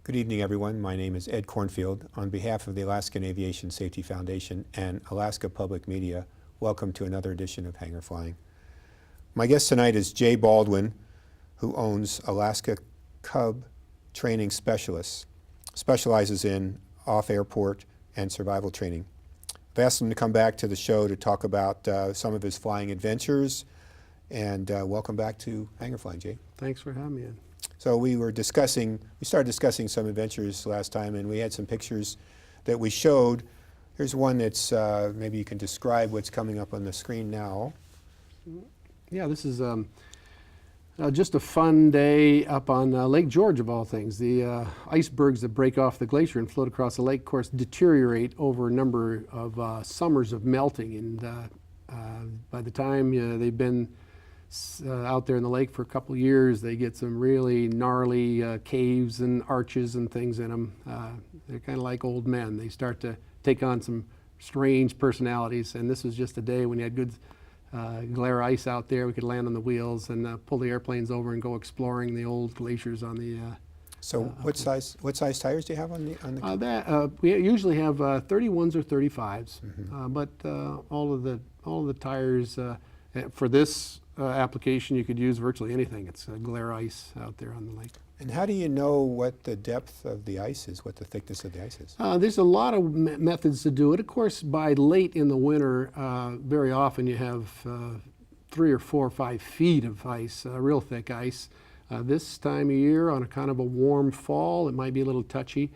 Good evening, everyone. My name is Ed Cornfield. On behalf of the Alaskan Aviation Safety Foundation and Alaska Public Media, welcome to another edition of Hangar Flying. My guest tonight is Jay Baldwin, who owns Alaska Cub Training Specialists, specializes in off-airport and survival training. I've asked him to come back to the show to talk about some of his flying adventures, and welcome back to Hangar Flying, Jay. Thanks for having me, Ed. So we started discussing some adventures last time, and we had some pictures that we showed. Here's one that's, maybe you can describe what's coming up on the screen now. Yeah, this is just a fun day up on Lake George, of all things. The icebergs that break off the glacier and float across the lake, of course, deteriorate over a number of summers of melting. And by the time they've been out there in the lake for a couple of years, they get some really gnarly caves and arches and things in them. They're kind of like old men. They start to take on some strange personalities, and this was just a day when you had good glare ice out there. We could land on the wheels and pull the airplanes over and go exploring the old glaciers on the So what size tires do you have on the we usually have 31s or 35s, but all of the tires for this application, you could use virtually anything. It's glare ice out there on the lake. And how do you know what the depth of the ice is, what the thickness of the ice is? There's a lot of methods to do it. Of course, by late in the winter, very often you have 3 or 4 or 5 feet of ice, real thick ice. This time of year, on a kind of a warm fall, it might be a little touchy.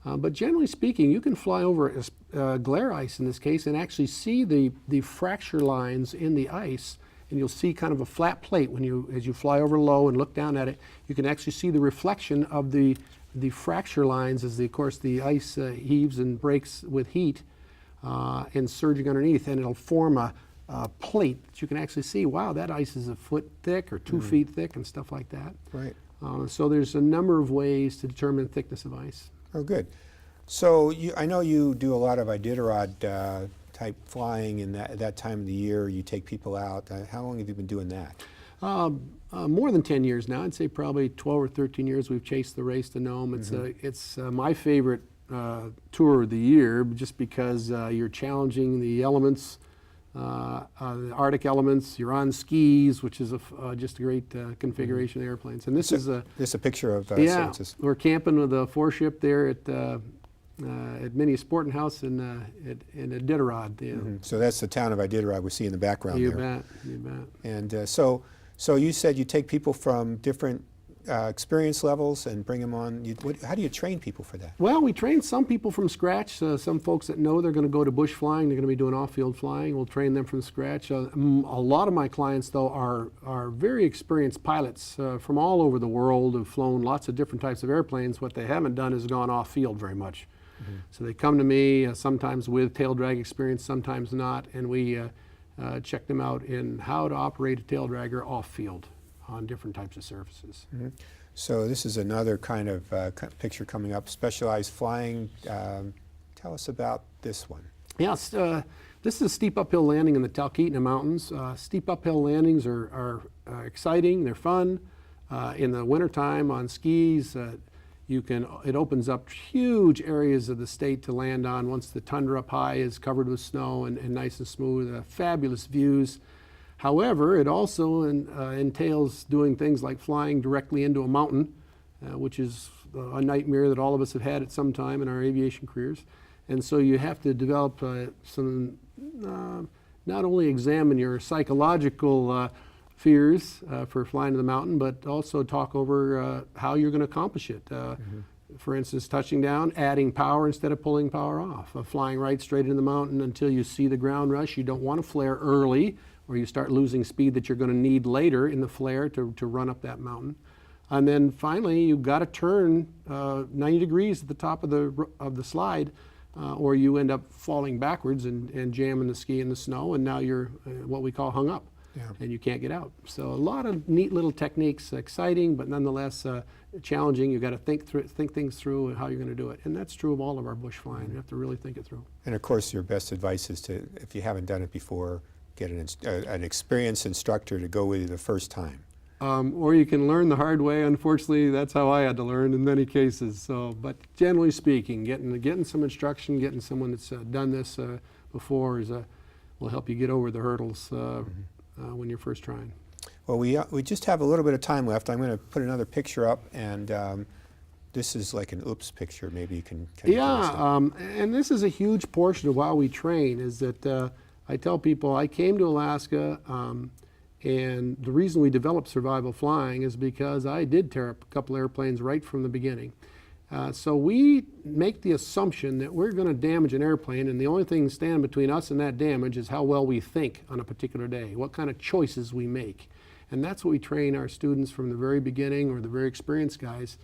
But generally speaking, you can fly over glare ice in this case and actually see the fracture lines in the ice. And you'll see kind of a flat plate as you fly over low and look down at it. You can actually see the reflection of the fracture lines as, of course, the ice heaves and breaks with heat and surging underneath, and it'll form a plate that you can actually see. Wow, that ice is a foot thick or 2 feet thick and stuff like that. Right. So there's a number of ways to determine the thickness of ice. Oh, good. So I know you do a lot of Iditarod type flying in that time of the year. You take people out. How long have you been doing that? More than 10 years now. I'd say probably 12 or 13 years we've chased the race to Nome. It's my favorite tour of the year, just because you're challenging the elements, the Arctic elements. You're on skis, which is just a great configuration of airplanes. And this is a picture of yeah. We're camping with a 4-ship there at Mini Sporting House in Iditarod. You know. So that's the town of Iditarod we see in the background you there. You bet. And so you said you take people from different experience levels and bring them on. How do you train people for that? Well, we train some people from scratch. Some folks that know they're going to go to bush flying, they're going to be doing off-field flying. We'll train them from scratch. A lot of my clients, though, are very experienced pilots from all over the world, have flown lots of different types of airplanes. What they haven't done is gone off-field very much. So they come to me sometimes with tail drag experience, sometimes not, and we check them out in how to operate a tail dragger off-field on different types of surfaces. So this is another kind of picture coming up, specialized flying. Tell us about this one. Yes, this is a steep uphill landing in the Talkeetna Mountains. Steep uphill landings are exciting, they're fun. In the wintertime on skis, it opens up huge areas of the state to land on once the tundra up high is covered with snow and nice and smooth, fabulous views. However, it also entails doing things like flying directly into a mountain, which is a nightmare that all of us have had at some time in our aviation careers. And so you have to develop not only examine your psychological fears for flying to the mountain, but also talk over how you're going to accomplish it. For instance, touching down, adding power instead of pulling power off, flying right straight into the mountain until you see the ground rush. You don't want to flare early, or you start losing speed that you're going to need later in the flare to run up that mountain. And then finally, you've got to turn 90 degrees at the top of the slide, or you end up falling backwards and jamming the ski in the snow, and now you're what we call hung up. Yeah. And you can't get out. So a lot of neat little techniques, exciting, but nonetheless challenging. You've got to think things through and how you're going to do it. And that's true of all of our bush flying. You have to really think it through. And of course, your best advice is to, if you haven't done it before, get an experienced instructor to go with you the first time. or you can learn the hard way. Unfortunately, that's how I had to learn in many cases. So, but generally speaking, getting some instruction, getting someone that's done this before will help you get over the hurdles when you're first trying. Well, we just have a little bit of time left. I'm going to put another picture up, and this is like an oops picture. Maybe you can kind of give us and this is a huge portion of why we train, is that I tell people I came to Alaska, and the reason we developed survival flying is because I did tear up a couple airplanes right from the beginning. So we make the assumption that we're going to damage an airplane, and the only thing standing between us and that damage is how well we think on a particular day, what kind of choices we make. And that's what we train our students from the very beginning, or the very experienced guys.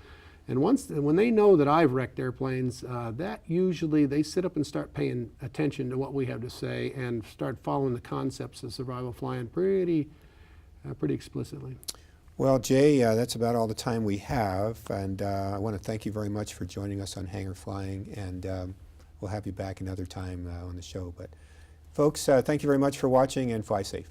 And when they know that I've wrecked airplanes, that usually they sit up and start paying attention to what we have to say and start following the concepts of survival flying pretty explicitly. Well, Jay, that's about all the time we have, and I want to thank you very much for joining us on Hangar Flying, and we'll have you back another time on the show. But folks, thank you very much for watching, and fly safe.